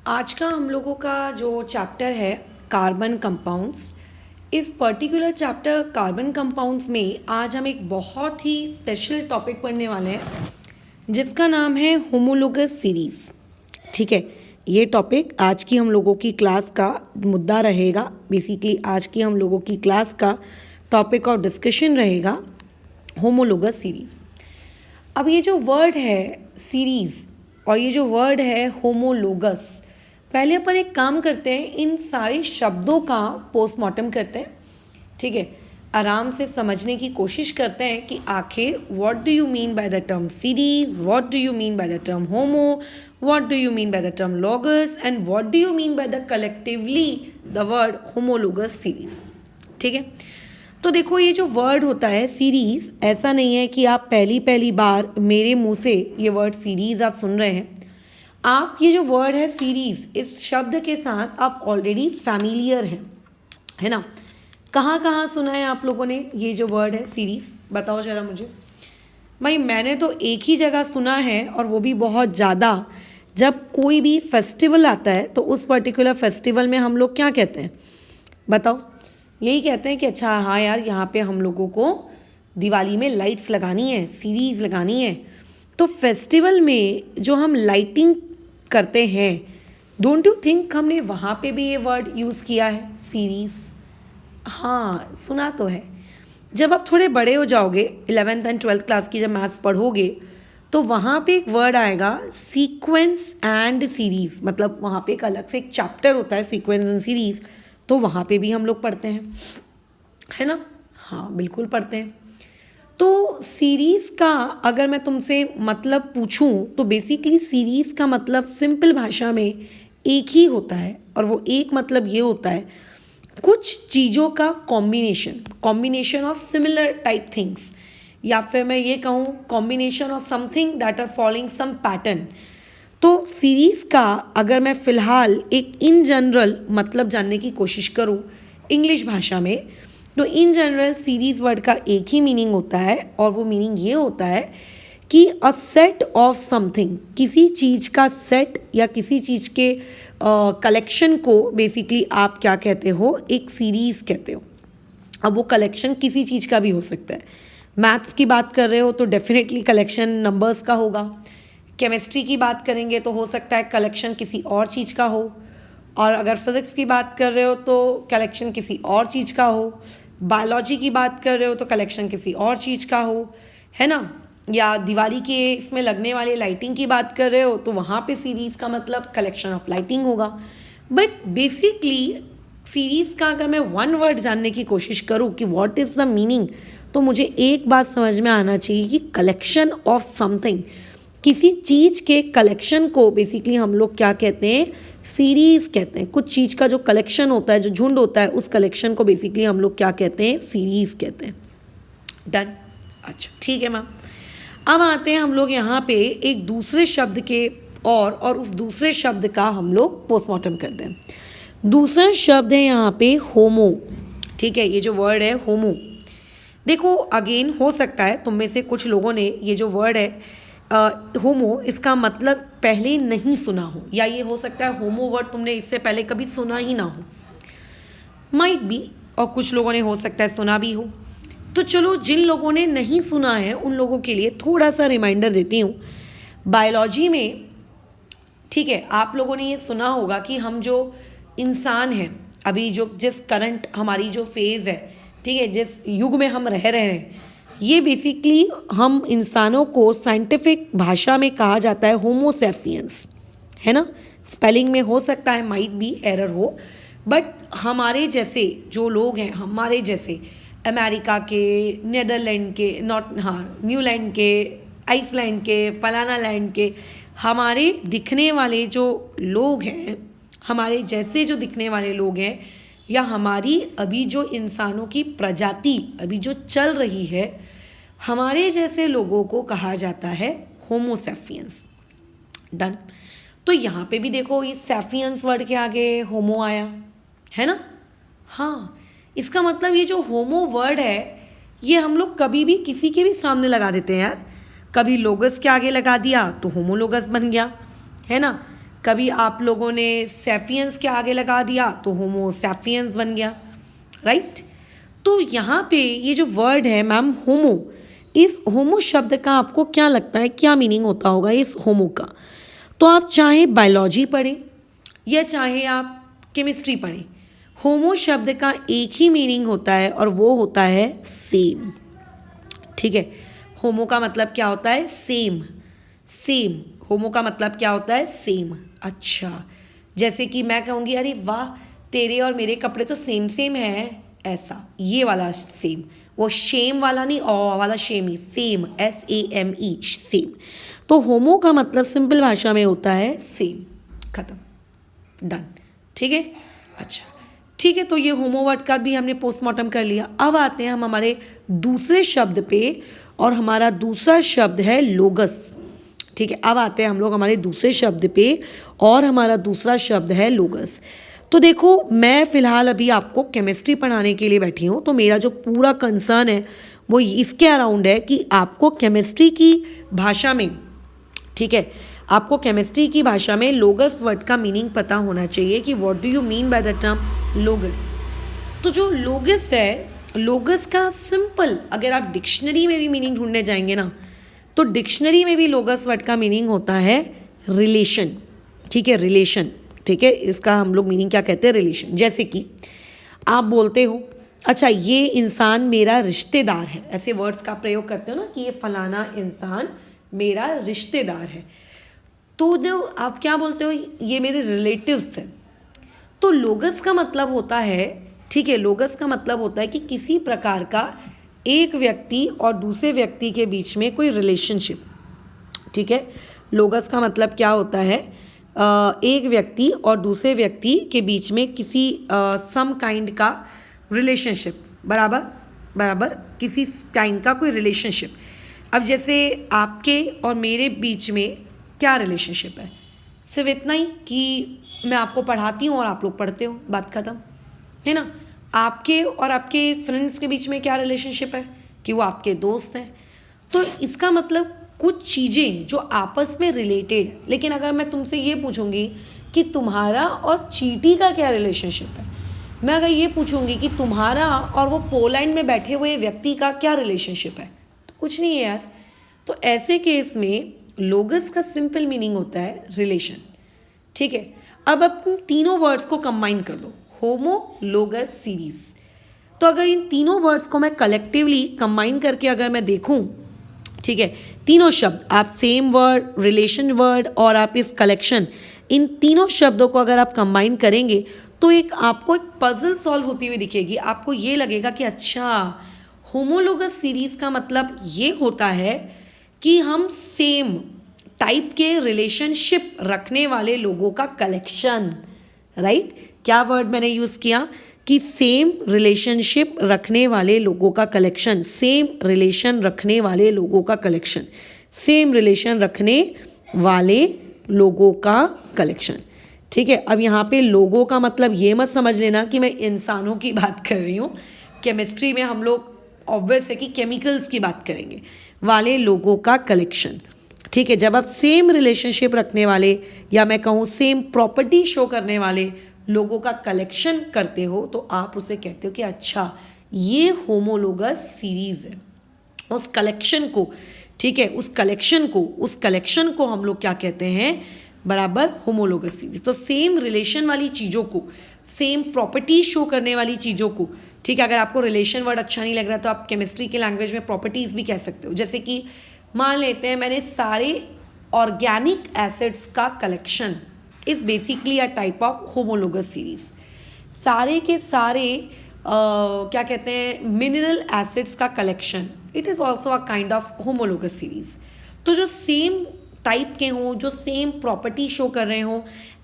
आज का हम लोगों का जो चैप्टर है कार्बन कंपाउंड्स। इस पर्टिकुलर चैप्टर कार्बन कंपाउंड्स में आज हम एक बहुत ही स्पेशल टॉपिक पढ़ने वाले हैं जिसका नाम है होमोलोगस सीरीज़। ठीक है, ये टॉपिक आज की हम लोगों की क्लास का मुद्दा रहेगा। बेसिकली आज की हम लोगों की क्लास का टॉपिक ऑफ डिस्कशन रहेगा होमोलोगस सीरीज़। अब ये जो वर्ड है सीरीज़ और ये जो वर्ड है होमोलोगस, पहले अपन एक काम करते हैं, इन सारे शब्दों का पोस्टमार्टम करते हैं। ठीक है, आराम से समझने की कोशिश करते हैं कि आखिर what do you mean by the term series, what do you mean by the term homo, what do you mean by the term लोगस and what do you mean by the collectively the word homologous series. ठीक है, तो देखो ये जो word होता है series, ऐसा नहीं है कि आप पहली पहली बार मेरे मुंह से ये वर्ड सीरीज आप सुन रहे हैं। आप ये जो वर्ड है सीरीज, इस शब्द के साथ आप ऑलरेडी फैमिलियर हैं, है ना। कहाँ कहाँ सुना है आप लोगों ने ये जो वर्ड है सीरीज, बताओ जरा मुझे। भाई मैंने तो एक ही जगह सुना है, और वो भी बहुत ज़्यादा। जब कोई भी फेस्टिवल आता है तो उस पर्टिकुलर फेस्टिवल में हम लोग क्या कहते हैं, बताओ। यही कहते हैं कि अच्छा हाँ यार, यहाँ पे हम लोगों को दिवाली में लाइट्स लगानी है, सीरीज लगानी है। तो फेस्टिवल में जो हम लाइटिंग करते हैं, डोंट यू थिंक हमने वहाँ पे भी ये वर्ड यूज़ किया है सीरीज़। हाँ, सुना तो है। जब आप थोड़े बड़े हो जाओगे, 11th एंड 12th क्लास की जब मैथ्स पढ़ोगे, तो वहाँ पे एक वर्ड आएगा सीक्वेंस एंड सीरीज़। मतलब वहाँ पे एक अलग से एक चैप्टर होता है सीक्वेंस एंड सीरीज़, तो वहाँ पे भी हम लोग पढ़ते हैं, है ना। हाँ बिल्कुल पढ़ते हैं। तो सीरीज़ का अगर मैं तुमसे मतलब पूछूं, तो बेसिकली सीरीज़ का मतलब सिंपल भाषा में एक ही होता है, और वो एक मतलब ये होता है कुछ चीज़ों का combination of similar type things, या फिर मैं ये कहूँ combination of something that are following some pattern. तो सीरीज़ का अगर मैं फ़िलहाल एक इन जनरल मतलब जानने की कोशिश करूँ इंग्लिश भाषा में, तो इन जनरल सीरीज़ वर्ड का एक ही मीनिंग होता है, और वो मीनिंग ये होता है कि अ सेट ऑफ समथिंग, किसी चीज़ का सेट या किसी चीज़ के कलेक्शन को बेसिकली आप क्या कहते हो, एक सीरीज़ कहते हो। अब वो कलेक्शन किसी चीज़ का भी हो सकता है। मैथ्स की बात कर रहे हो तो डेफिनेटली कलेक्शन नंबर्स का होगा। केमिस्ट्री की बात करेंगे तो हो सकता है कलेक्शन किसी और चीज़ का हो, और अगर फिज़िक्स की बात कर रहे हो तो कलेक्शन किसी और चीज़ का हो, बायोलॉजी की बात कर रहे हो तो कलेक्शन किसी और चीज़ का हो, है ना। या दिवाली के इसमें लगने वाले लाइटिंग की बात कर रहे हो तो वहाँ पे सीरीज़ का मतलब कलेक्शन ऑफ लाइटिंग होगा। बट बेसिकली सीरीज़ का अगर मैं वन वर्ड जानने की कोशिश करूँ कि व्हाट इज़ द मीनिंग, तो मुझे एक बात समझ में आना चाहिए कि कलेक्शन ऑफ समथिंग, किसी चीज़ के कलेक्शन को बेसिकली हम लोग क्या कहते हैं, सीरीज़ कहते हैं। कुछ चीज़ का जो कलेक्शन होता है, जो झुंड होता है, उस कलेक्शन को बेसिकली हम लोग क्या कहते हैं, सीरीज़ कहते हैं। डन, अच्छा ठीक है मैम। अब आते हैं हम लोग यहाँ पे एक दूसरे शब्द के और उस दूसरे शब्द का हम लोग पोस्टमार्टम करते हैं। दूसरा शब्द है यहाँ पे होमो। ठीक है, ये जो वर्ड है होमो, देखो अगेन हो सकता है तुम में से कुछ लोगों ने ये जो वर्ड है होमो, इसका मतलब पहले नहीं सुना हो, या ये हो सकता है होमो वर्ड तुमने इससे पहले कभी सुना ही ना हो, माइट बी। और कुछ लोगों ने हो सकता है सुना भी हो। तो चलो, जिन लोगों ने नहीं सुना है उन लोगों के लिए थोड़ा सा रिमाइंडर देती हूँ। बायोलॉजी में, ठीक है, आप लोगों ने ये सुना होगा कि हम जो इंसान हैं अभी, जो जिस करंट हमारी जो फेज़ है, ठीक है, जिस युग में हम रह रहे हैं, ये बेसिकली हम इंसानों को साइंटिफिक भाषा में कहा जाता है होमोसेपियंस, है ना। स्पेलिंग में हो सकता है माइट बी एरर हो, बट हमारे जैसे जो लोग हैं, हमारे जैसे अमेरिका के, नीदरलैंड के, नॉट हाँ न्यूलैंड के, आइसलैंड के, फलाना लैंड के, हमारे दिखने वाले जो लोग हैं, हमारे जैसे जो दिखने वाले लोग हैं, या हमारी अभी जो इंसानों की प्रजाति अभी जो चल रही है, हमारे जैसे लोगों को कहा जाता है होमोसेपियंस। डन। तो यहाँ पे भी देखो, इस सैपियंस वर्ड के आगे होमो आया, है ना। हाँ, इसका मतलब ये जो होमो वर्ड है, ये हम लोग कभी भी किसी के भी सामने लगा देते हैं यार। कभी लोगस के आगे लगा दिया तो होमोलोगस बन गया, है ना। कभी आप लोगों ने सैफियंस के आगे लगा दिया तो होमो सैफियंस बन गया, राइट। तो यहाँ पे ये जो वर्ड है मैम होमो, इस होमो शब्द का आपको क्या लगता है क्या मीनिंग होता होगा इस होमो का? तो आप चाहे बायोलॉजी पढ़ें या चाहे आप केमिस्ट्री पढ़ें, होमो शब्द का एक ही मीनिंग होता है और वो होता है सेम। ठीक है, होमो का मतलब क्या होता है? सेम। सेम, होमो का मतलब क्या होता है? सेम। अच्छा, जैसे कि मैं कहूँगी अरे वाह तेरे और मेरे कपड़े तो सेम सेम है, ऐसा, ये वाला सेम, वो शेम वाला नहीं, ओ वाला शेम ही, सेम, SAME, सेम। तो होमो का मतलब सिंपल भाषा में होता है सेम, खत्म, डन। ठीक है, अच्छा ठीक है, तो ये होमो वर्ड का भी हमने पोस्टमार्टम कर लिया। अब आते हैं हम हमारे दूसरे शब्द पे, और हमारा दूसरा शब्द है लोगस। ठीक है, अब आते हैं हम लोग हमारे दूसरे शब्द पे, और हमारा दूसरा शब्द है लोगस। तो देखो, मैं फ़िलहाल अभी आपको केमिस्ट्री पढ़ाने के लिए बैठी हूँ, तो मेरा जो पूरा कंसर्न है वो इसके अराउंड है कि आपको केमिस्ट्री की भाषा में, ठीक है, आपको केमिस्ट्री की भाषा में लोगस वर्ड का मीनिंग पता होना चाहिए कि what do you mean by the term logos. तो जो लोगस है, लोगस का सिंपल अगर आप डिक्शनरी में भी मीनिंग ढूंढने जाएंगे ना, तो डिक्शनरी में भी लोगस वर्ड का मीनिंग होता है रिलेशन। ठीक है, रिलेशन। ठीक है, इसका हम लोग मीनिंग क्या कहते हैं? रिलेशन। जैसे कि आप बोलते हो अच्छा ये इंसान मेरा रिश्तेदार है, ऐसे वर्ड्स का प्रयोग करते हो ना कि ये फलाना इंसान मेरा रिश्तेदार है, तो जो आप क्या बोलते हो, ये मेरे रिलेटिव्स हैं। तो लोगस का मतलब होता है, ठीक है, लोगस का मतलब होता है कि किसी प्रकार का एक व्यक्ति और दूसरे व्यक्ति के बीच में कोई रिलेशनशिप। ठीक है, लोगस का मतलब क्या होता है? एक व्यक्ति और दूसरे व्यक्ति के बीच में किसी सम काइंड का रिलेशनशिप, बराबर बराबर किसी काइंड का कोई रिलेशनशिप। अब जैसे आपके और मेरे बीच में क्या रिलेशनशिप है? सिर्फ इतना ही कि मैं आपको पढ़ाती हूँ और आप लोग पढ़ते हो, बात खत्म, है ना। आपके और आपके फ्रेंड्स के बीच में क्या रिलेशनशिप है? कि वो आपके दोस्त हैं। तो इसका मतलब कुछ चीज़ें जो आपस में रिलेटेड, लेकिन अगर मैं तुमसे ये पूछूंगी कि तुम्हारा और चींटी का क्या रिलेशनशिप है, मैं अगर ये पूछूंगी कि तुम्हारा और वो पोलैंड में बैठे हुए व्यक्ति का क्या रिलेशनशिप है, तो कुछ नहीं है यार। तो ऐसे केस में लोगस का सिंपल मीनिंग होता है रिलेशन। ठीक है, अब तुम तीनों वर्ड्स को कंबाइन कर लो, होमो लोगस सीरीज। तो अगर इन तीनों वर्ड्स को मैं कलेक्टिवली कंबाइन करके अगर मैं देखूं, ठीक है, तीनों शब्द, आप सेम वर्ड, रिलेशन वर्ड और आप इस कलेक्शन, इन तीनों शब्दों को अगर आप कंबाइन करेंगे तो एक आपको एक पजल सॉल्व होती हुई दिखेगी। आपको ये लगेगा कि अच्छा, होमोलोगस सीरीज का मतलब ये होता है कि हम सेम टाइप के रिलेशनशिप रखने वाले लोगों का कलेक्शन, राइट। क्या वर्ड मैंने यूज़ किया? कि सेम रिलेशनशिप रखने वाले लोगों का कलेक्शन, सेम रिलेशन रखने वाले लोगों का कलेक्शन, सेम रिलेशन रखने वाले लोगों का कलेक्शन। ठीक है, अब यहाँ पे लोगों का मतलब ये मत समझ लेना कि मैं इंसानों की बात कर रही हूँ। केमिस्ट्री में हम लोग ऑब्वियस है कि केमिकल्स की बात करेंगे, वाले लोगों का कलेक्शन। ठीक है, जब आप सेम रिलेशनशिप रखने वाले या मैं कहूँ सेम प्रॉपर्टी शो करने वाले लोगों का कलेक्शन करते हो तो आप उसे कहते हो कि अच्छा ये होमोलोगस सीरीज है। उस कलेक्शन को, ठीक है, उस कलेक्शन को हम लोग क्या कहते हैं? बराबर होमोलोगस सीरीज। तो सेम रिलेशन वाली चीज़ों को, सेम प्रॉपर्टी शो करने वाली चीज़ों को, ठीक है, अगर आपको रिलेशन वर्ड अच्छा नहीं लग रहा तो आप केमिस्ट्री के लैंग्वेज में प्रॉपर्टीज़ भी कह सकते हो। जैसे कि मान लेते हैं मैंने सारे ऑर्गेनिक एसिड्स का collection is basically a type of homologous series. सारे के सारे क्या कहते हैं, मिनरल एसिड्स का collection, it is also a kind of homologous series. तो जो सेम टाइप के हों, जो सेम प्रॉपर्टी शो कर रहे हों,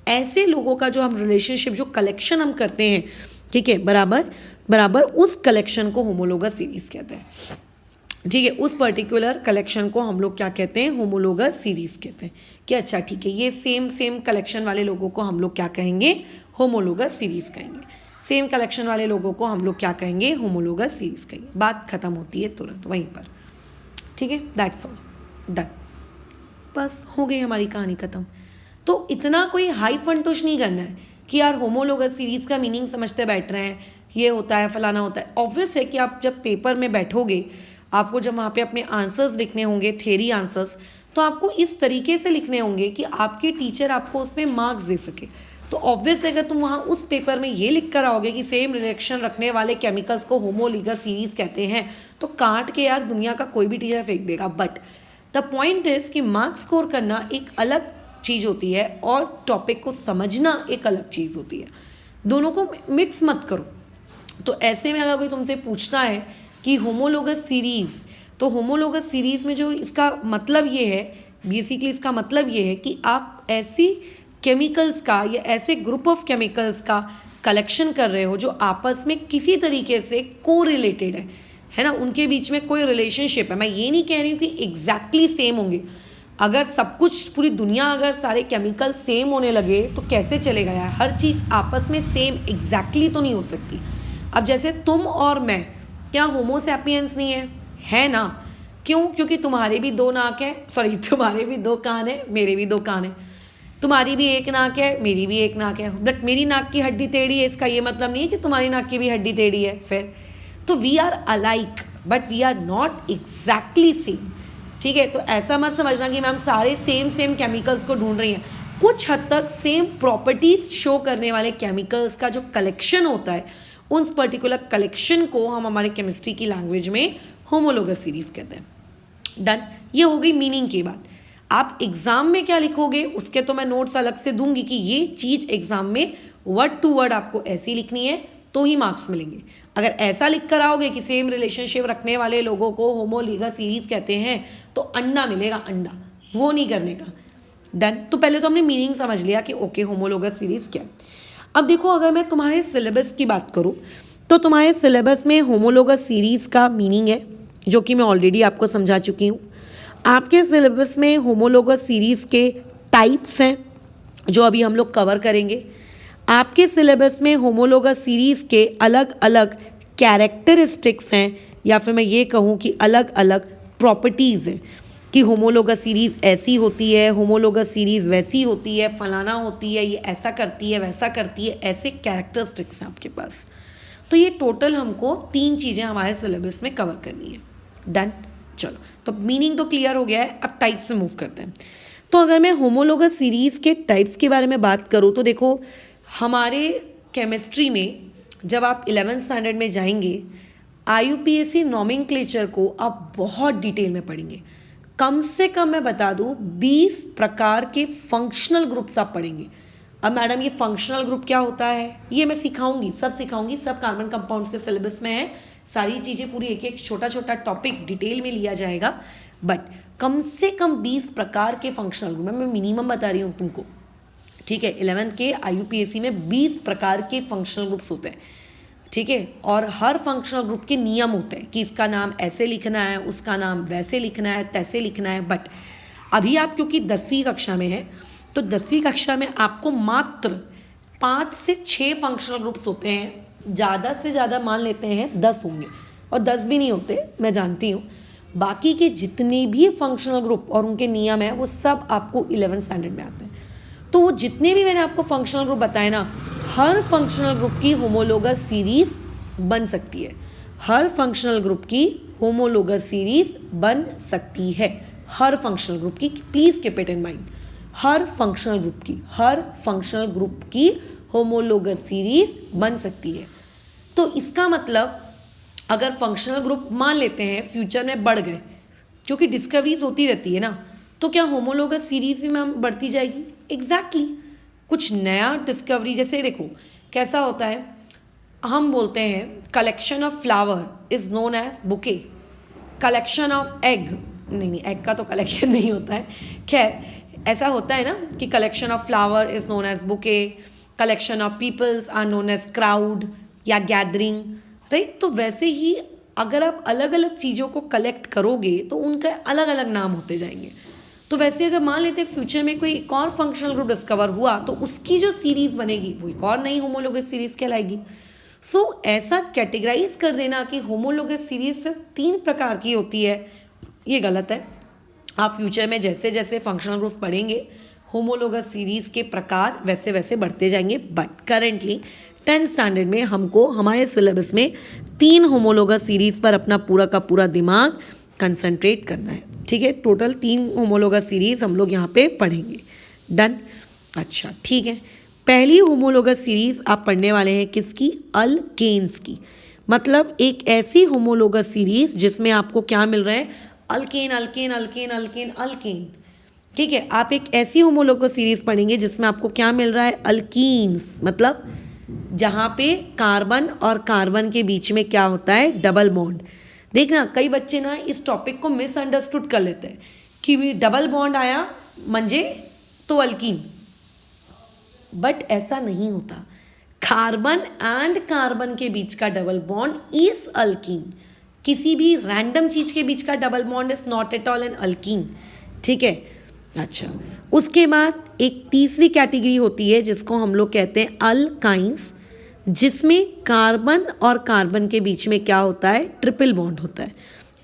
ऐसे लोगों का जो हम रिलेशनशिप, जो कलेक्शन हम करते हैं, ठीक है, बराबर बराबर उस कलेक्शन को होमोलोगस सीरीज कहते हैं। ठीक है, उस पर्टिकुलर कलेक्शन को हम लोग क्या कहते हैं? होमोलोगस सीरीज कहते हैं। कि अच्छा ठीक है, ये सेम कलेक्शन वाले लोगों को हम लोग क्या कहेंगे? होमोलोगस सीरीज कहेंगे। सेम कलेक्शन वाले लोगों को हम लोग क्या कहेंगे? होमोलोगस सीरीज कहेंगे। बात खत्म होती है तुरंत वहीं पर। ठीक है, दैट्स ऑल, डन, बस हो गई हमारी कहानी खत्म। तो इतना कोई हाई फंटुश नहीं करना है कि यार होमोलोगस सीरीज़ का मीनिंग समझते बैठ रहे हैं, ये होता है फलाना होता है। ऑब्वियस है कि आप जब पेपर में बैठोगे, आपको जब वहाँ पे अपने आंसर्स लिखने होंगे, थ्योरी आंसर्स, तो आपको इस तरीके से लिखने होंगे कि आपके टीचर आपको उसमें मार्क्स दे सके। तो ऑब्वियस अगर तुम वहाँ उस पेपर में ये लिख कर आओगे कि सेम रिएक्शन रखने वाले केमिकल्स को होमोलोगस सीरीज़ कहते हैं, तो काट के यार दुनिया का कोई भी टीचर फेंक देगा। बट द पॉइंट इज़ कि मार्क्स स्कोर करना एक अलग चीज़ होती है और टॉपिक को समझना एक अलग चीज़ होती है। दोनों को मिक्स मत करो। तो ऐसे में अगर कोई तुमसे पूछता है कि होमोलोगस सीरीज़, तो होमोलोगस सीरीज़ में जो इसका मतलब ये है, बेसिकली इसका मतलब ये है कि आप ऐसी केमिकल्स का या ऐसे ग्रुप ऑफ केमिकल्स का कलेक्शन कर रहे हो जो आपस में किसी तरीके से को रिलेटेड है ना, उनके बीच में कोई रिलेशनशिप है। मैं ये नहीं कह रही हूँ कि एग्जैक्टली सेम होंगे। अगर सब कुछ पूरी दुनिया अगर सारे केमिकल सेम होने लगे तो कैसे चलेगा यार, हर चीज़ आपस में सेम एग्जैक्टली तो नहीं हो सकती। अब जैसे तुम और मैं, क्या होमोसैपियंस नहीं है ना? क्यों? क्योंकि तुम्हारे भी दो नाक है, सॉरी तुम्हारे भी दो कान है, मेरे भी दो कान है। तुम्हारी भी एक नाक है, मेरी भी एक नाक है, बट मेरी नाक की हड्डी टेढ़ी है, इसका ये मतलब नहीं है कि तुम्हारी नाक की भी हड्डी टेढ़ी है। फिर तो we are alike but we are not exactly same. ठीक है, तो ऐसा मत समझना कि मैम सारे सेम केमिकल्स को ढूंढ रही हैं। कुछ हद तक सेम प्रॉपर्टीज शो करने वाले केमिकल्स का जो कलेक्शन होता है, उस पर्टिकुलर कलेक्शन को हम हमारे केमिस्ट्री की लैंग्वेज में होमोलोगस सीरीज कहते हैं। डन, ये हो गई मीनिंग की बात। आप एग्जाम में क्या लिखोगे उसके तो मैं नोट्स अलग से दूंगी कि ये चीज़ एग्जाम में वर्ड टू वर्ड आपको ऐसी लिखनी है तो ही मार्क्स मिलेंगे। अगर ऐसा लिख कर आओगे कि सेम रिलेशनशिप रखने वाले लोगों को होमोलोगस सीरीज कहते हैं तो अंडा मिलेगा, अंडा, वो नहीं करने का। डन, तो पहले तो हमने मीनिंग समझ लिया कि ओके होमोलोगस सीरीज क्या। अब देखो, अगर मैं तुम्हारे सिलेबस की बात करूँ तो तुम्हारे सिलेबस में होमोलोगस सीरीज का मीनिंग है जो कि मैं ऑलरेडी आपको समझा चुकी हूँ। आपके सिलेबस में होमोलोगस सीरीज के टाइप्स हैं जो अभी हम लोग कवर करेंगे। आपके सिलेबस में होमोलोगस सीरीज के अलग अलग कैरेक्टरिस्टिक्स हैं, या फिर मैं ये कहूँ कि अलग अलग प्रॉपर्टीज़ हैं कि होमोलोगस सीरीज़ ऐसी होती है, होमोलोगस सीरीज़ वैसी होती है, फलाना होती है, ये ऐसा करती है, वैसा करती है, ऐसे कैरेक्टरिस्टिक्स हैं आपके पास। तो ये टोटल हमको 3 चीज़ें हमारे सिलेबस में कवर करनी है। डन, चलो, तो मीनिंग तो क्लियर हो गया है, अब टाइप्स में मूव करते हैं। तो अगर मैं होमोलोगस सीरीज़ के टाइप्स के बारे में बात करूँ तो देखो, हमारे केमिस्ट्री में जब आप 11th स्टैंडर्ड में जाएंगे, IUPAC नॉमेनक्लेचर को आप बहुत डिटेल में पढ़ेंगे। कम से कम मैं बता दूं 20 प्रकार के फंक्शनल ग्रुप्स आप पढ़ेंगे। अब मैडम ये फंक्शनल ग्रुप क्या होता है, ये मैं सिखाऊंगी, सब कार्बन कंपाउंड्स के सिलेबस में है। सारी चीज़ें पूरी एक एक छोटा छोटा टॉपिक डिटेल में लिया जाएगा, बट कम से कम 20 प्रकार के फंक्शनल ग्रुप, मैं मिनिमम बता रही हूँ तुमको। ठीक है, 11th के IUPAC में 20 प्रकार के फंक्शनल ग्रुप्स होते हैं। ठीक है, और हर फंक्शनल ग्रुप के नियम होते हैं कि इसका नाम ऐसे लिखना है, उसका नाम वैसे लिखना है, तैसे लिखना है। बट अभी आप क्योंकि 10वीं कक्षा में है, तो 10वीं कक्षा में आपको मात्र 5 से 6 फंक्शनल ग्रुप्स होते हैं। ज़्यादा से ज़्यादा मान लेते हैं 10 होंगे, और 10 भी नहीं होते, मैं जानती हूँ। बाकी के जितने भी फंक्शनल ग्रुप और उनके नियम हैं वो सब आपको 11th स्टैंडर्ड में आते हैं। तो वो जितने भी मैंने आपको फंक्शनल ग्रुप बताए ना, हर फंक्शनल ग्रुप की होमोलोगस सीरीज बन सकती है। हर फंक्शनल ग्रुप की होमोलोगस सीरीज बन सकती है, हर फंक्शनल ग्रुप की। Please keep it in mind, her functional group की होमोलोगस सीरीज बन सकती है। तो इसका मतलब अगर फंक्शनल ग्रुप मान लेते हैं फ्यूचर में बढ़ गए, क्योंकि डिस्कवरीज होती रहती है ना, तो क्या होमोलोगस सीरीज भी मैम बढ़ती जाएगी? एग्जैक्टली कुछ नया डिस्कवरी, जैसे देखो कैसा होता है, हम बोलते हैं collection of flower is known as bouquet, collection of egg, नहीं एग का तो कलेक्शन नहीं होता है, खैर ऐसा होता है ना कि collection of flower is known as bouquet, collection of peoples are known as crowd या गैदरिंग, राइट। तो वैसे ही अगर आप अलग अलग चीज़ों को कलेक्ट करोगे तो उनका अलग अलग नाम होते जाएंगे। तो वैसे अगर मान लेते हैं फ्यूचर में कोई एक और फंक्शनल ग्रुप डिस्कवर हुआ तो उसकी जो सीरीज बनेगी वो एक और नई होमोलोगस सीरीज कहलाएगी। सो ऐसा कैटेगराइज कर देना कि होमोलोगस सीरीज सिर्फ 3 प्रकार की होती है, ये गलत है। आप फ्यूचर में जैसे जैसे फंक्शनल ग्रुप पढ़ेंगे होमोलोगस सीरीज के प्रकार वैसे वैसे बढ़ते जाएंगे। बट करेंटली 10th स्टैंडर्ड में हमको हमारे सिलेबस में 3 होमोलोगस सीरीज पर अपना पूरा का पूरा दिमाग कंसंट्रेट करना है। ठीक है, टोटल 3 होमोलोगस सीरीज हम लोग यहाँ पे पढ़ेंगे। डन। अच्छा ठीक है, पहली होमोलोगस सीरीज आप पढ़ने वाले हैं किसकी? अल्केन्स की। मतलब एक ऐसी होमोलोगस सीरीज जिसमें आपको क्या मिल रहा है? Alkane alkane alkane alkane alkane. ठीक है, आप एक ऐसी होमोलोगस सीरीज पढ़ेंगे जिसमें आपको क्या मिल रहा है? अल्कीन्स। मतलब जहाँ पे कार्बन और कार्बन के बीच में क्या होता है? Double bond. देखना कई बच्चे ना इस टॉपिक को मिसअंडरस्टूड कर लेते हैं कि डबल बॉन्ड आया म्हणजे तो अल्कीन, बट ऐसा नहीं होता। कार्बन एंड कार्बन के बीच का डबल बॉन्ड इज अल्कीन। किसी भी रैंडम चीज के बीच का double bond is not at all an alkene. ठीक है, अच्छा उसके बाद एक तीसरी कैटेगरी होती है जिसको हम लोग कहते हैं अल्काइंस, जिसमें कार्बन और कार्बन के बीच में क्या होता है? ट्रिपल बॉन्ड होता है।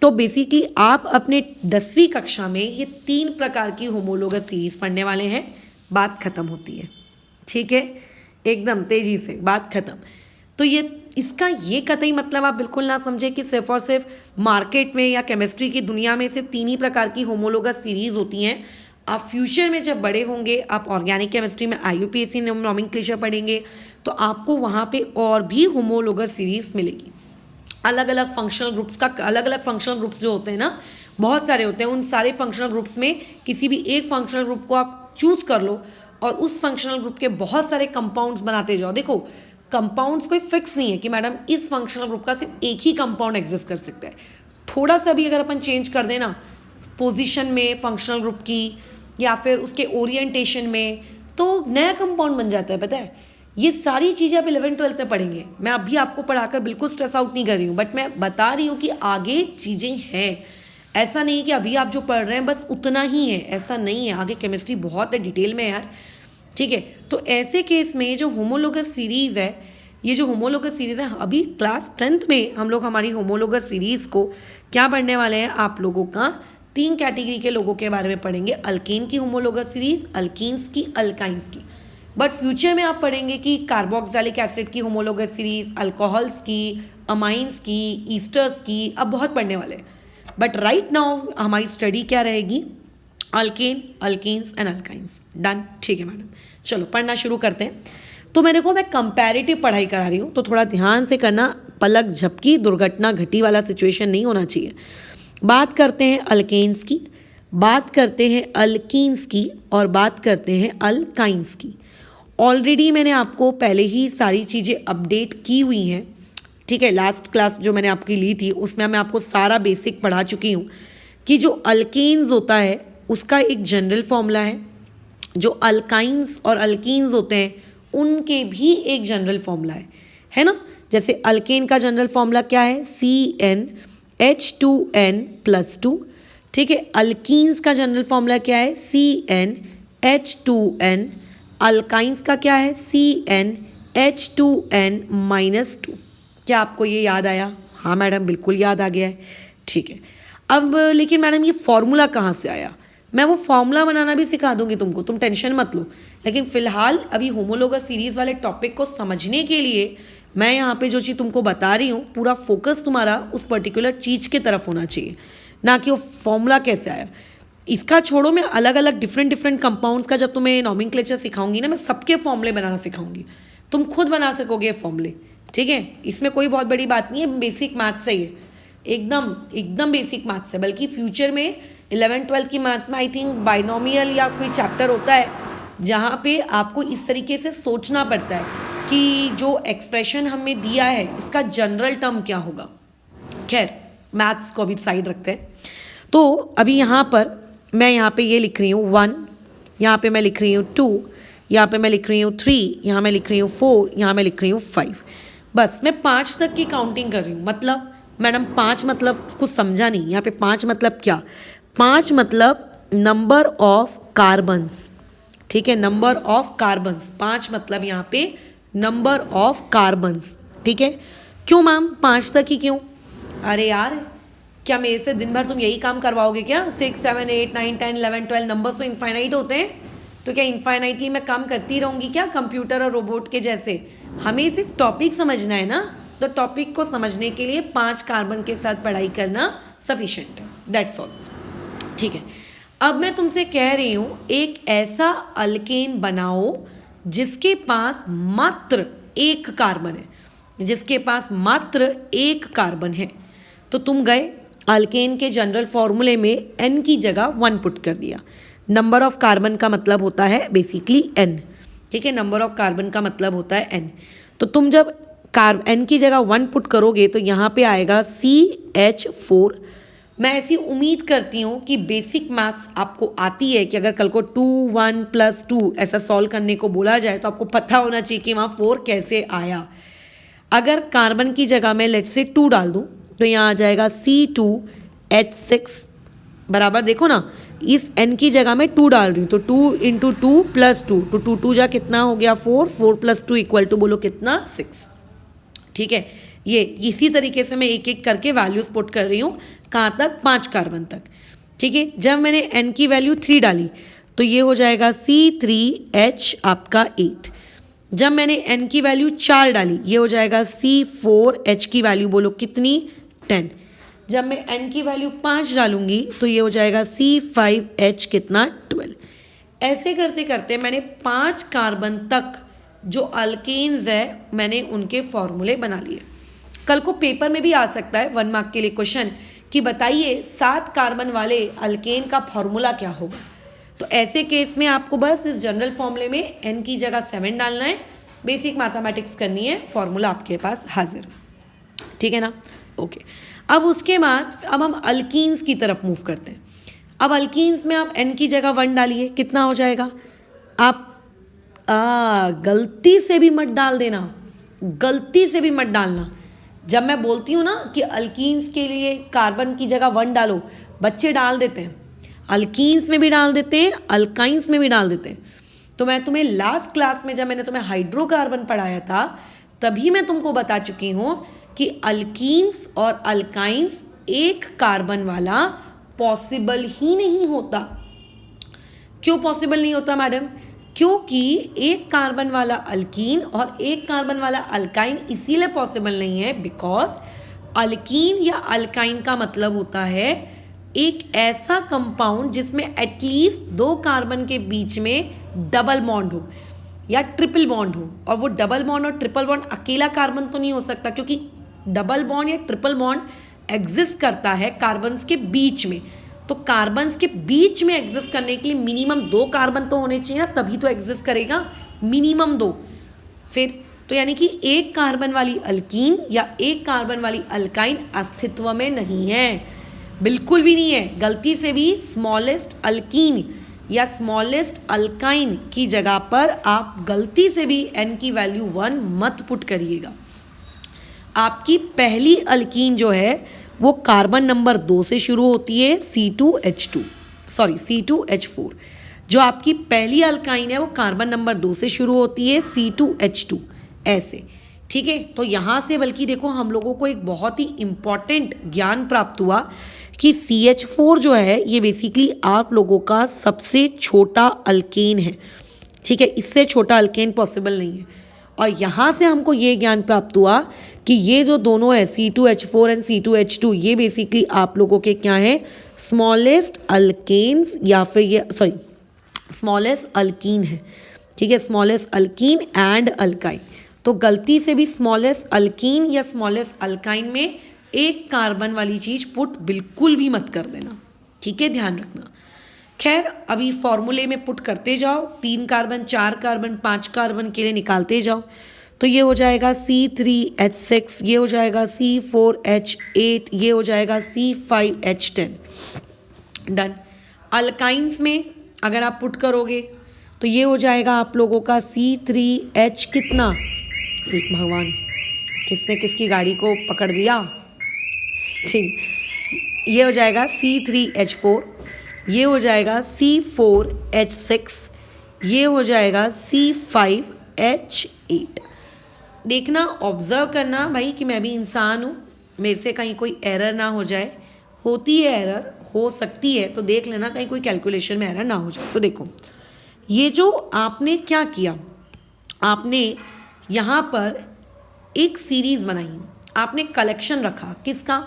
तो बेसिकली आप अपने 10वीं कक्षा में ये 3 प्रकार की होमोलोगस सीरीज पढ़ने वाले हैं। बात खत्म होती है। ठीक है, एकदम तेजी से बात खत्म। तो ये इसका ये कतई मतलब आप बिल्कुल ना समझे कि सिर्फ और सिर्फ मार्केट में या केमिस्ट्री की दुनिया में सिर्फ 3 ही प्रकार की होमोलोगस सीरीज होती हैं। आप फ्यूचर में जब बड़े होंगे, आप ऑर्गेनिक केमिस्ट्री में IUPAC नॉमेनक्लेचर पढ़ेंगे तो आपको वहाँ पे और भी होमोलोगस सीरीज मिलेगी। अलग अलग फंक्शनल ग्रुप्स का, अलग अलग फंक्शनल ग्रुप्स जो होते हैं ना, बहुत सारे होते हैं। उन सारे फंक्शनल ग्रुप्स में किसी भी एक फंक्शनल ग्रुप को आप चूज कर लो और उस फंक्शनल ग्रुप के बहुत सारे कंपाउंड्स बनाते जाओ। देखो कंपाउंड्स कोई फिक्स नहीं है कि मैडम इस फंक्शनल ग्रुप का सिर्फ एक ही कंपाउंड एग्जिस्ट कर सकता है। थोड़ा सा भी अगर अपन चेंज कर देना पोजीशन में फंक्शनल ग्रुप की या फिर उसके ओरिएंटेशन में, तो नया कंपाउंड बन जाता है। पता है, ये सारी चीज़ें आप 11th-12th में पढ़ेंगे। मैं अभी आपको पढ़ाकर बिल्कुल स्ट्रेस आउट नहीं कर रही हूँ, बट मैं बता रही हूँ कि आगे चीज़ें हैं। ऐसा नहीं कि अभी आप जो पढ़ रहे हैं बस उतना ही है, ऐसा नहीं है। आगे केमिस्ट्री बहुत है डिटेल में यार। ठीक है, तो ऐसे केस में जो होमोलोगस सीरीज़ है, ये जो होमोलोगस सीरीज़ है, अभी क्लास 10th में हम लोग हमारी होमोलोगस सीरीज़ को क्या पढ़ने वाले हैं? आप लोगों का 3 कैटेगरी के लोगों के बारे में पढ़ेंगे। अल्केन की होमोलोगस सीरीज, अल्कीन्स की, अल्काइंस की। बट फ्यूचर में आप पढ़ेंगे कि कार्बोक्सिलिक एसिड की होमोलोगस सीरीज, अल्कोहल्स की, अमाइंस की, ईस्टर्स की, अब बहुत पढ़ने वाले हैं। बट राइट नाउ हमारी स्टडी क्या रहेगी? Alkane, alkenes and alkynes. Done. ठीक है मैडम, चलो पढ़ना शुरू करते हैं। तो मैं कंपैरेटिव पढ़ाई करा रही हूँ, तो थोड़ा ध्यान से करना। पलक झपकी दुर्घटना घटी वाला सिचुएशन नहीं होना चाहिए। बात करते हैं अल्केन्स की, बात करते हैं अल्कीन्स की और बात करते हैं अल्काइंस की। ऑलरेडी मैंने आपको पहले ही सारी चीज़ें अपडेट की हुई हैं। ठीक है, लास्ट क्लास जो मैंने आपकी ली थी उसमें मैं आपको सारा बेसिक पढ़ा चुकी हूँ कि जो अल्केन्स होता है उसका एक जनरल फॉर्मूला है, जो अल्काइंस और अल्कीन्स होते हैं उनके भी एक जनरल फॉर्मूला है ना। जैसे अल्केन का जनरल फॉर्मूला क्या है? CnH2n+2। ठीक है, अल्कीन्स का जनरल फॉर्मूला क्या है? CnH2n। अल्काइंस का क्या है? CnH2n-2। क्या आपको ये याद आया? हाँ मैडम, बिल्कुल याद आ गया है। ठीक है, अब लेकिन मैडम ये फॉर्मूला कहाँ से आया? मैं वो फॉर्मूला बनाना भी सिखा दूंगी तुमको, तुम टेंशन मत लो। लेकिन फिलहाल अभी होमोलोगस सीरीज वाले टॉपिक को समझने के लिए मैं यहाँ पे जो चीज़ तुमको बता रही हूँ, पूरा फोकस तुम्हारा उस पर्टिकुलर चीज़ की तरफ होना चाहिए, ना कि वो फॉर्मूला कैसे आया। इसका छोड़ो, मैं अलग अलग डिफरेंट कंपाउंड्स का जब तुम्हें नॉमेनक्लेचर सिखाऊंगी ना, मैं सबके फॉर्मूले बनाना सिखाऊंगी। तुम खुद बना सकोगे फॉर्मूले। ठीक है, इसमें कोई बहुत बड़ी बात नहीं है, बेसिक मैथ्स से ही एकदम बेसिक मैथ्स है। बल्कि फ्यूचर में 11th-12th की मैथ्स में आई थिंक बाइनोमियल या कोई चैप्टर होता है जहाँ पे आपको इस तरीके से सोचना पड़ता है कि जो एक्सप्रेशन हमें दिया है इसका जनरल टर्म क्या होगा। खैर, मैथ्स को अभी साइड रखते हैं। तो अभी यहाँ पर मैं यहाँ पे ये लिख रही हूँ 1, यहाँ पे मैं लिख रही हूँ 2, यहाँ पे मैं लिख रही हूँ 3, यहाँ मैं लिख रही हूँ 4, यहाँ मैं लिख रही हूँ 5। बस मैं 5 तक की काउंटिंग कर रही हूँ। मतलब मैडम 5 मतलब कुछ समझा नहीं। यहाँ पे 5 मतलब क्या? 5 मतलब नंबर ऑफ कार्बन्स। ठीक है, नंबर ऑफ कार्बन्स। 5 मतलब यहाँ पे नंबर ऑफ कार्बन्स। ठीक है, क्यों मैम 5 तक ही क्यों? अरे यार, क्या मेरे से दिन भर तुम यही काम करवाओगे क्या? 6, 7, 8, 9, 10, 11, 12 नंबर्स तो इनफाइनाइट होते हैं। तो क्या इनफाइनाइटली मैं काम करती रहूँगी क्या कंप्यूटर और रोबोट के जैसे? हमें सिर्फ टॉपिक समझना है ना, तो टॉपिक को समझने के लिए 5 कार्बन के साथ पढ़ाई करना सफिशिएंट है, दैट्स ऑल। ठीक है, अब मैं तुमसे कह रही हूँ एक ऐसा अल्केन बनाओ जिसके पास मात्र एक कार्बन है, जिसके पास मात्र एक कार्बन है। तो तुम गए अल्केन के जनरल फॉर्मूले में n की जगह 1 पुट कर दिया। नंबर ऑफ कार्बन का मतलब होता है बेसिकली n, ठीक है, नंबर ऑफ कार्बन का मतलब होता है n। तो तुम जब n की जगह 1 पुट करोगे तो यहाँ पे आएगा CH4। मैं ऐसी उम्मीद करती हूँ कि बेसिक मैथ्स आपको आती है कि अगर कल को 2 1 + 2 ऐसा सॉल्व करने को बोला जाए तो आपको पता होना चाहिए कि वहाँ 4 कैसे आया। अगर कार्बन की जगह मैं लेट से 2 डाल दूँ तो यहाँ आ जाएगा C2H6 बराबर, देखो ना इस n की जगह मैं 2 डाल रही हूँ तो 2 × 2 + 2 तो 2 2 जा कितना हो गया 4, 4 + 2 = बोलो कितना 6। ठीक है, ये इसी तरीके से मैं एक एक करके वैल्यूज पुट कर रही हूँ, कहाँ तक 5 कार्बन तक। ठीक है, जब मैंने n की वैल्यू 3 डाली तो ये हो जाएगा C3H आपका 8। जब मैंने n की वैल्यू 4 डाली ये हो जाएगा C4H की वैल्यू बोलो कितनी 10। जब मैं n की वैल्यू 5 डालूंगी तो ये हो जाएगा C5H कितना 12। ऐसे करते करते मैंने 5 कार्बन तक जो अल्केन्स है मैंने उनके फॉर्मूले बना लिए। कल को पेपर में भी आ सकता है 1 मार्क के लिए क्वेश्चन कि बताइए 7 कार्बन वाले अल्केन का फॉर्मूला क्या होगा। तो ऐसे केस में आपको बस इस जनरल फॉर्मूले में n की जगह 7 डालना है, बेसिक मैथमेटिक्स करनी है, फॉर्मूला आपके पास हाजिर। ठीक है ना, ओके। अब उसके बाद अब हम अल्कीन्स की तरफ मूव करते हैं। अब अल्कीन्स में आप n की जगह 1 डालिए, कितना हो जाएगा? आप गलती से भी मत डाल देना, गलती से भी मत डालना। जब मैं बोलती हूँ ना कि अल्कीन्स के लिए कार्बन की जगह 1 डालो, बच्चे डाल देते हैं, अल्कीन्स में भी डाल देते हैं, अल्काइंस में भी डाल देते हैं। तो मैं तुम्हें लास्ट क्लास में जब मैंने तुम्हें हाइड्रोकार्बन पढ़ाया था तभी मैं तुमको बता चुकी हूँ कि अल्कीन्स और अल्काइंस एक कार्बन वाला पॉसिबल ही नहीं होता। क्यों पॉसिबल नहीं होता मैडम? क्योंकि एक कार्बन वाला अल्कीन और एक कार्बन वाला अल्काइन इसीलिए पॉसिबल नहीं है बिकॉज अल्कीन या अल्काइन का मतलब होता है एक ऐसा कंपाउंड जिसमें एटलीस्ट 2 कार्बन के बीच में डबल बॉन्ड हो या ट्रिपल बॉन्ड हो। और वो डबल बॉन्ड और ट्रिपल बॉन्ड अकेला कार्बन तो नहीं हो सकता, क्योंकि डबल बॉन्ड या ट्रिपल बॉन्ड एग्जिस्ट करता है कार्बन्स के बीच में। तो कार्बन्स के बीच में एग्जिस्ट करने के लिए मिनिमम 2 कार्बन तो होने चाहिए, तभी तो एग्जिस्ट करेगा, मिनिमम 2। फिर तो यानी कि एक कार्बन वाली अल्कीन या एक कार्बन वाली अल्काइन अस्तित्व में नहीं है, बिल्कुल भी नहीं है। गलती से भी स्मॉलेस्ट अल्कीन या स्मॉलेस्ट अल्काइन की जगह पर आप गलती से भी n की वैल्यू 1 मत पुट करिएगा। आपकी पहली अल्कीन जो है वो कार्बन नंबर 2 से शुरू होती है, C2H4। जो आपकी पहली अल्काइन है वो कार्बन नंबर 2 से शुरू होती है, C2H2 ऐसे। ठीक है, तो यहाँ से बल्कि देखो हम लोगों को एक बहुत ही इम्पॉर्टेंट ज्ञान प्राप्त हुआ कि CH4 जो है ये बेसिकली आप लोगों का सबसे छोटा अल्केन है। ठीक है, इससे छोटा अल्केन पॉसिबल नहीं है। और यहाँ से हमको ये ज्ञान प्राप्त हुआ कि ये जो दोनों है C2H4 एंड C2H2 ये बेसिकली आप लोगों के क्या हैं, स्मॉलेस्ट अल्केन्स या फिर ये स्मॉलेस्ट अल्कीन है। ठीक है, स्मॉलेस्ट अल्कीन एंड अल्काइन। तो गलती से भी स्मॉलेस्ट अल्कीन या स्मॉलेस्ट अल्काइन में एक कार्बन वाली चीज़ पुट बिल्कुल भी मत कर देना। ठीक है, ध्यान रखना। खैर अभी फॉर्मूले में पुट करते जाओ, 3 कार्बन 4 कार्बन 5 कार्बन के लिए निकालते जाओ। तो ये हो जाएगा C3H6, ये हो जाएगा C4H8, ये हो जाएगा C5H10। डन। अल्काइंस में अगर आप पुट करोगे तो ये हो जाएगा आप लोगों का C3H कितना, एक भगवान किसने किसकी गाड़ी को पकड़ लिया। ठीक, ये हो जाएगा C3H4, ये हो जाएगा C4H6, ये हो जाएगा C5H8। देखना, ऑब्जर्व करना भाई कि मैं भी इंसान हूँ, मेरे से कहीं कोई एरर ना हो जाए। होती है एरर, हो सकती है, तो देख लेना कहीं कोई कैलकुलेशन में एरर ना हो जाए। तो देखो ये जो आपने क्या किया, आपने यहाँ पर एक सीरीज बनाई, आपने कलेक्शन रखा किसका,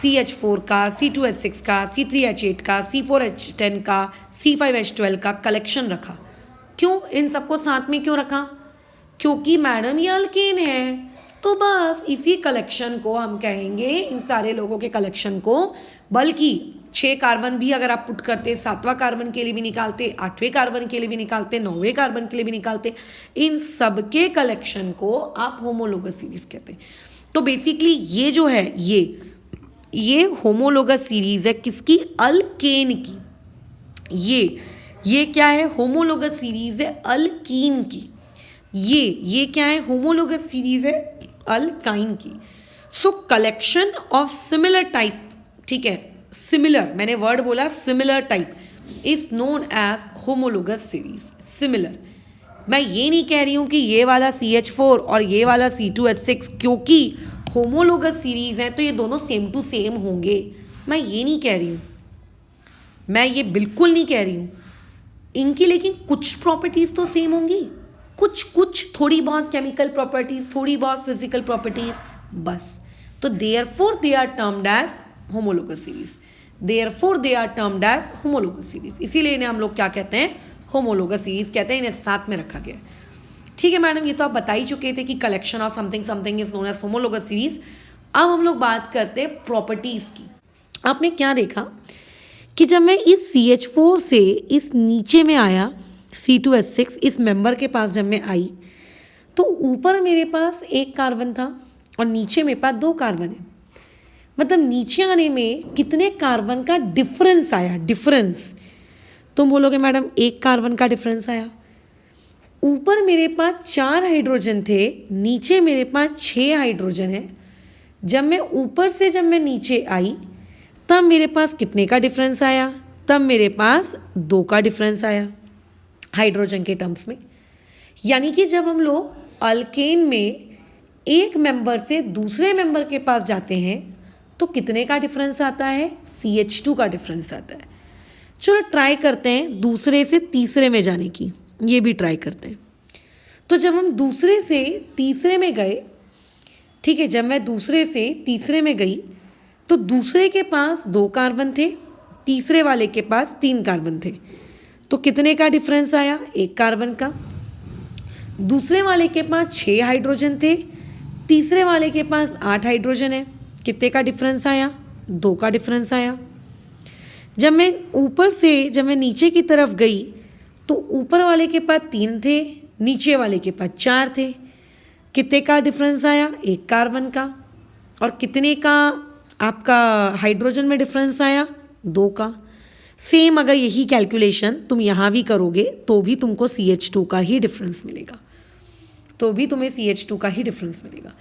CH4 का, C2H6 का, C3H8 का, C4H10 का, C5H12 का कलेक्शन रखा। क्यों इन सबको साथ में क्यों रखा? क्योंकि मैडम ये अल्केन है, तो बस इसी कलेक्शन को हम कहेंगे, इन सारे लोगों के कलेक्शन को, बल्कि 6 कार्बन भी अगर आप पुट करते, 7वां कार्बन के लिए भी निकालते, 8वें कार्बन के लिए भी निकालते, 9वें कार्बन के लिए भी निकालते, इन सबके कलेक्शन को आप होमोलोगस सीरीज कहते हैं। तो बेसिकली ये जो है ये होमोलोगस सीरीज है किसकी? अल्केन की। ये क्या है? होमोलोगस सीरीज है अल्कीन की। ये क्या है? होमोलोगस सीरीज है अल्काइन की। So collection of similar type, ठीक है, सिमिलर, मैंने वर्ड बोला similar type, is known as homologous series. Similar, मैं ये नहीं कह रही हूं कि ये वाला CH4 और ये वाला C2H6 क्योंकि होमोलोगस सीरीज हैं तो ये दोनों सेम टू सेम होंगे, मैं ये नहीं कह रही हूं, मैं ये बिल्कुल नहीं कह रही हूं। इनकी लेकिन कुछ प्रॉपर्टीज तो सेम होंगी, कुछ थोड़ी बहुत केमिकल प्रॉपर्टीज, थोड़ी बहुत फिजिकल प्रॉपर्टीज, बस। तो therefore they are termed as homologous series, therefore they are termed as homologous series, इसीलिए इन्हें हम लोग क्या कहते हैं? होमोलोगस सीरीज कहते हैं, इन्हें साथ में रखा गया। ठीक है मैडम, ये तो आप बता ही चुके थे कि collection of something something is known as homologous series. अब हम लोग बात करते हैं प्रॉपर्टीज की। आपने क्या देखा कि जब मैं इस CH4 से इस नीचे में आया, C2H6 इस मेंबर के पास जब मैं आई, तो ऊपर मेरे पास एक कार्बन था और नीचे मेरे पास 2 कार्बन है। मतलब नीचे आने में कितने कार्बन का डिफरेंस आया? डिफरेंस तुम बोलोगे मैडम 1 कार्बन का डिफरेंस आया। ऊपर मेरे पास 4 हाइड्रोजन थे, नीचे मेरे पास 6 हाइड्रोजन है। जब मैं ऊपर से जब मैं नीचे आई तब मेरे पास कितने का डिफरेंस आया? तब मेरे पास 2 का डिफरेंस आया हाइड्रोजन के टर्म्स में। यानी कि जब हम लोग अल्केन में एक मेंबर से दूसरे मेंबर के पास जाते हैं तो कितने का डिफरेंस आता है? CH2 का डिफरेंस आता है। चलो ट्राई करते हैं दूसरे से तीसरे में जाने की, ये भी ट्राई करते हैं। तो जब हम दूसरे से तीसरे में गए, ठीक है, जब मैं दूसरे से तीसरे में गई तो दूसरे के पास 2 कार्बन थे, तीसरे वाले के पास 3 कार्बन थे, तो कितने का डिफरेंस आया? 1 कार्बन का। दूसरे वाले के पास 6 हाइड्रोजन थे, तीसरे वाले के पास 8 हाइड्रोजन है, कितने का डिफरेंस आया? 2 का डिफरेंस आया। जब मैं ऊपर से जब मैं नीचे की तरफ गई तो ऊपर वाले के पास 3 थे, नीचे वाले के पास 4 थे, कितने का डिफरेंस आया? 1 कार्बन का। और कितने का आपका हाइड्रोजन में डिफरेंस आया? 2 का। सेम अगर यही कैलकुलेशन तुम यहाँ भी करोगे तो भी तुमको CH2 का ही डिफरेंस मिलेगा, तो भी तुम्हें CH2 का ही डिफरेंस मिलेगा।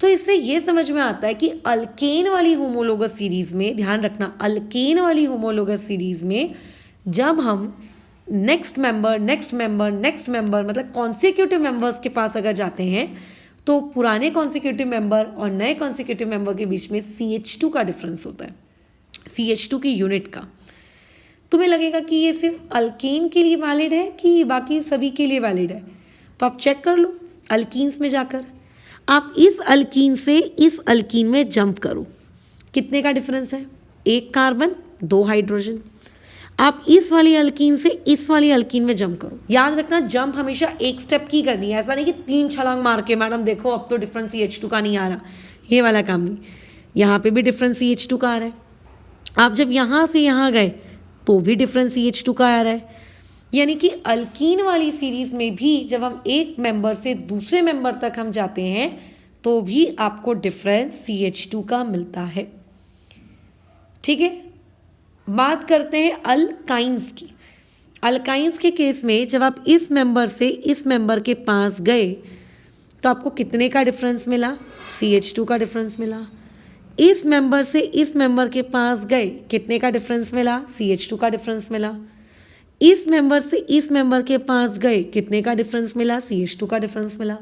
तो इससे ये समझ में आता है कि अल्केन वाली होमोलोगस सीरीज में, ध्यान रखना, अल्केन वाली होमोलोगस सीरीज में जब हम नेक्स्ट मेंबर मतलब कॉन्सिक्यूटिव मेंबर्स के पास अगर जाते हैं तो पुराने कॉन्सिक्यूटिव मेंबर और नए कॉन्सिक्यूटिव मेंबर के बीच में CH2 का डिफरेंस होता है, CH2 की यूनिट का। तुम्हें लगेगा कि ये सिर्फ अल्केन के लिए वैलिड है कि बाकी सभी के लिए वैलिड है, तो आप चेक कर लो अल्कीन्स में जाकर। आप इस अल्कीन से इस अल्कीन में जंप करो, कितने का डिफरेंस है? 1 कार्बन 2 हाइड्रोजन। आप इस वाली अल्कीन से इस वाली अल्कीन में जंप करो। याद रखना जंप हमेशा एक स्टेप की करनी है, ऐसा नहीं कि 3 छलांग मार के मैडम देखो अब तो डिफरेंस CH2 का नहीं आ रहा, ये वाला काम नहीं। यहाँ पे भी डिफरेंस CH2 का आ रहा है। आप जब यहाँ से यहाँ गए तो भी डिफरेंस CH2 का आ रहा है। यानी कि अल्कीन वाली सीरीज में भी जब हम एक मेंबर से दूसरे मेंबर तक हम जाते हैं तो भी आपको डिफरेंस CH2 का मिलता है। ठीक है, बात करते हैं अल्काइंस की। अल्काइंस के केस में जब आप इस मेंबर से इस मेंबर के पास गए तो आपको कितने का डिफरेंस मिला? CH2 का डिफरेंस मिला। इस मेंबर से इस मेंबर के पास गए, कितने का डिफरेंस मिला? CH2 का डिफरेंस मिला। इस मेंबर से इस मेंबर के पास गए, कितने का डिफरेंस मिला? CH2 का डिफरेंस मिला।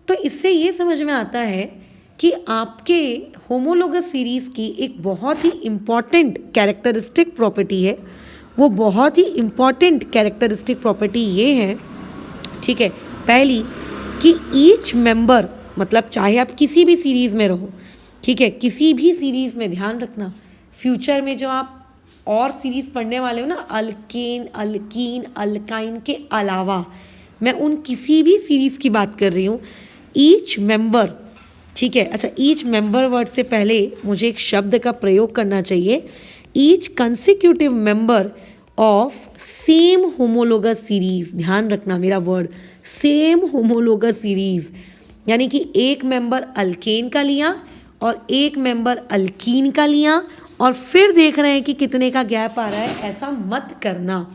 तो इससे ये समझ में आता है कि आपके होमोलोगस सीरीज की एक बहुत ही इम्पॉर्टेंट कैरेक्टरिस्टिक प्रॉपर्टी है, वो बहुत ही इम्पॉर्टेंट कैरेक्टरिस्टिक प्रॉपर्टी ये है, ठीक है, पहली कि ईच मेंबर, मतलब चाहे आप किसी भी सीरीज़ में रहो, ठीक है, किसी भी सीरीज़ में ध्यान रखना, फ्यूचर में जो आप और सीरीज़ पढ़ने वाले हो ना, अल्केन, अल्कीन, अल्काइन के अलावा मैं उन किसी भी सीरीज़ की बात कर रही हूँ, ईच मेंबर, ठीक है। अच्छा, ईच मेंबर वर्ड से पहले मुझे एक शब्द का प्रयोग करना चाहिए, each consecutive member of same homologous series. ध्यान रखना मेरा वर्ड, सेम होमोलोगस सीरीज, यानी कि एक मेंबर अल्केन का लिया और एक मेंबर अल्कीन का लिया और फिर देख रहे हैं कि कितने का गैप आ रहा है, ऐसा मत करना,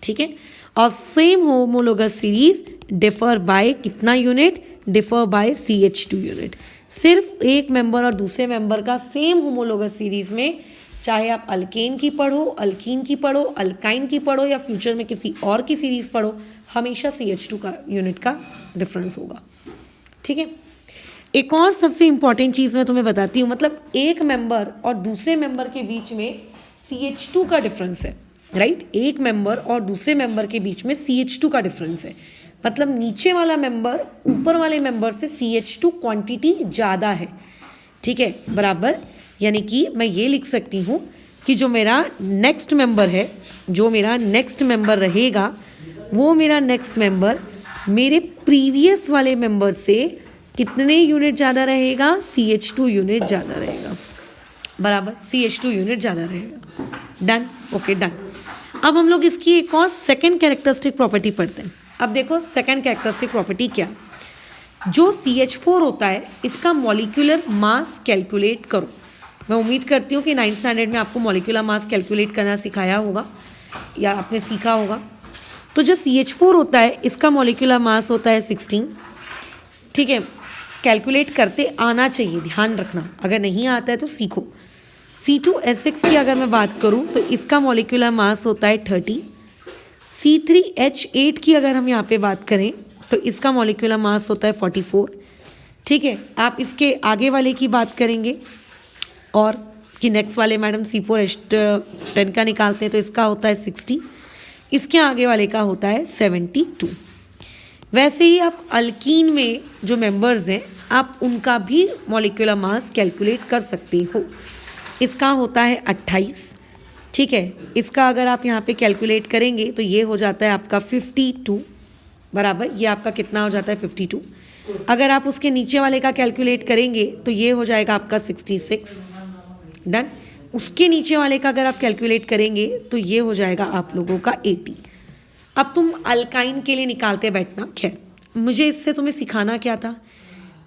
ठीक है। Of same homologous series differ by कितना unit, differ by CH2 unit. सिर्फ एक मेंबर और दूसरे मेंबर का सेम होमोलोगस सीरीज में, चाहे आप अल्केन की पढ़ो, अल्कीन की पढ़ो, अल्काइन की पढ़ो या फ्यूचर में किसी और की सीरीज पढ़ो, हमेशा CH2 का यूनिट का डिफरेंस होगा, ठीक है। एक और सबसे इंपॉर्टेंट चीज़ मैं तुम्हें बताती हूँ, मतलब एक मेंबर और दूसरे मेंबर के बीच में CH2 का डिफरेंस है, राइट। एक मेंबर और दूसरे मेंबर के बीच में CH2 का डिफरेंस है, मतलब नीचे वाला मेंबर ऊपर वाले मेंबर से CH2 क्वांटिटी ज़्यादा है, ठीक है, बराबर। यानी कि मैं ये लिख सकती हूँ कि जो मेरा नेक्स्ट मेंबर है, जो मेरा नेक्स्ट मेंबर रहेगा, वो मेरा नेक्स्ट मेंबर मेरे प्रीवियस वाले मेंबर से कितने यूनिट ज़्यादा रहेगा, CH2 यूनिट ज़्यादा रहेगा, बराबर, CH2 यूनिट ज़्यादा रहेगा। Done, okay, done. अब हम लोग इसकी एक और सेकेंड कैरेक्टरिस्टिक प्रॉपर्टी पढ़ते हैं। अब देखो सेकेंड कैरेक्टरिस्टिक प्रॉपर्टी क्या है, जो CH4 होता है इसका मॉलिक्यूलर मास कैलकुलेट करो। मैं उम्मीद करती हूँ कि 9th स्टैंडर्ड में आपको मॉलिक्यूलर मास कैलकुलेट करना सिखाया होगा या आपने सीखा होगा। तो जो CH4 होता है इसका मॉलिक्यूलर मास होता है 16, ठीक है। कैलकुलेट करते आना चाहिए, ध्यान रखना, अगर नहीं आता है तो सीखो। C2H6 की अगर मैं बात करूँ तो इसका मॉलिक्यूलर मास होता है 30। C3H8 की अगर हम यहाँ पे बात करें तो इसका मॉलिक्यूलर मास होता है 44, ठीक है। आप इसके आगे वाले की बात करेंगे और कि नेक्स्ट वाले मैडम C4H10 का निकालते हैं तो इसका होता है 60, इसके आगे वाले का होता है 72। वैसे ही आप अल्कीन में जो मेंबर्स हैं आप उनका भी मॉलिक्यूलर मास कैलकुलेट कर सकते हो, इसका होता है 28, ठीक है। इसका अगर आप यहाँ पे कैलकुलेट करेंगे तो ये हो जाता है आपका 52, बराबर, ये आपका कितना हो जाता है 52। अगर आप उसके नीचे वाले का कैलकुलेट करेंगे तो ये हो जाएगा आपका 66, डन। उसके नीचे वाले का अगर आप कैलकुलेट करेंगे तो ये हो जाएगा आप लोगों का 80। अब तुम अल्काइन के लिए निकालते बैठना। खैर, मुझे इससे तुम्हें सिखाना क्या था,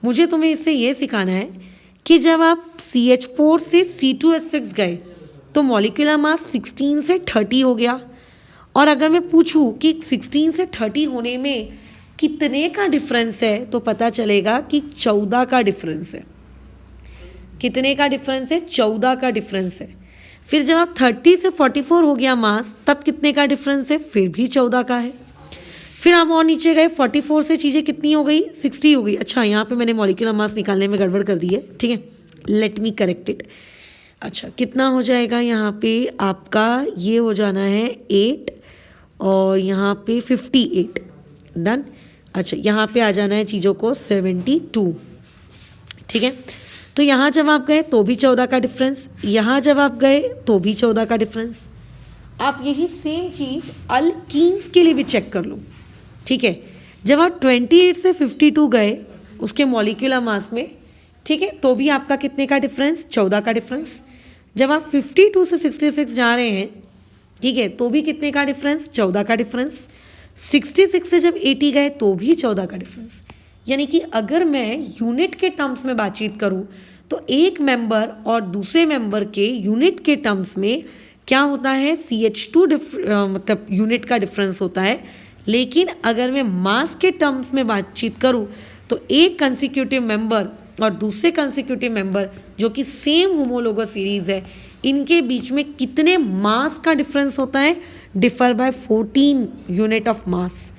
मुझे तुम्हें इससे ये सिखाना है कि जब आप CH4 से C2H6 गए तो मॉलिक्यूलर मास 16 से 30 हो गया, और अगर मैं पूछूं कि 16 से 30 होने में कितने का डिफरेंस है तो पता चलेगा कि 14 का डिफरेंस है। कितने का डिफरेंस है, 14 का डिफरेंस है। फिर जब आप 30 से 44 हो गया मास, तब कितने का डिफरेंस है, फिर भी 14 का है। फिर आप और नीचे गए, 44 से चीज़ें कितनी हो गई, 60 हो गई। अच्छा, यहाँ पे मैंने मॉलिक्यूलर मास निकालने में गड़बड़ कर दी है, ठीक है, लेट मी करेक्ट इट। अच्छा, कितना हो जाएगा यहाँ पे आपका, ये हो जाना है 8 और यहाँ पे 58, डन। अच्छा, यहाँ पे आ जाना है चीज़ों को 72, ठीक है। तो यहाँ जब आप गए तो भी 14 का डिफरेंस, यहाँ जब आप गए तो भी 14 का डिफरेंस। आप यही सेम चीज़ अल्कीन्स के लिए भी चेक कर लो, ठीक है। जब आप 28 से 52 गए उसके मॉलिक्यूलर मास में, ठीक है, तो भी आपका कितने का डिफरेंस, 14 का डिफरेंस। जब आप 52 से 66 जा रहे हैं, ठीक है, तो भी कितने का डिफरेंस, 14 का डिफरेंस। 66 से जब 80 गए तो भी 14 का डिफरेंस। यानी कि अगर मैं यूनिट के टर्म्स में बातचीत करूं तो एक मेंबर और दूसरे मेंबर के यूनिट के टर्म्स में क्या होता है, CH2 मतलब यूनिट का डिफरेंस होता है। लेकिन अगर मैं मास के टर्म्स में बातचीत करूं तो एक कंसिक्यूटिव मेंबर और दूसरे कंसिक्यूटिव मेंबर जो कि सेम होमोलोगस सीरीज है, इनके बीच में कितने मास का डिफरेंस होता है, differ by 14 unit of mass,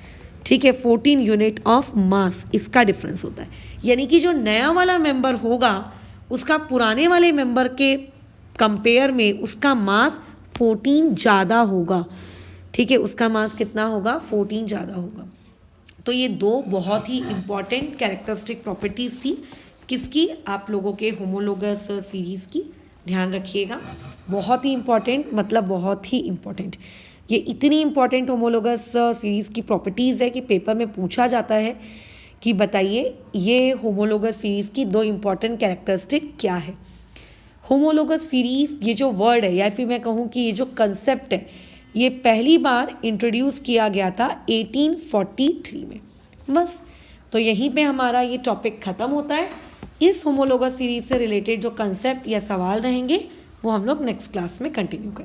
ठीक है, 14 यूनिट ऑफ मास इसका डिफरेंस होता है। यानी कि जो नया वाला मेंबर होगा उसका पुराने वाले मेंबर के कंपेयर में उसका मास 14 ज़्यादा होगा, ठीक है, उसका मास कितना होगा, 14 ज़्यादा होगा। तो ये दो बहुत ही इम्पॉर्टेंट कैरेक्टरिस्टिक प्रॉपर्टीज़ थी किसकी, आप लोगों के होमोलोगस सीरीज़ की, ध्यान रखिएगा। बहुत ही इम्पॉर्टेंट, मतलब बहुत ही इम्पॉर्टेंट, ये इतनी इम्पॉर्टेंट होमोलोगस सीरीज़ की प्रॉपर्टीज़ है कि पेपर में पूछा जाता है कि बताइए ये होमोलोगस सीरीज़ की दो इम्पॉर्टेंट कैरेक्टरिस्टिक क्या है। होमोलोगस सीरीज़ ये जो वर्ड है, या फिर मैं कहूँ कि ये जो कंसेप्ट है, ये पहली बार इंट्रोड्यूस किया गया था 1843 में। बस, तो यहीं पे हमारा ये टॉपिक ख़त्म होता है। इस होमोलोगस सीरीज से रिलेटेड जो कंसेप्ट या सवाल रहेंगे वो हम लोग नेक्स्ट क्लास में कंटिन्यू करेंगे।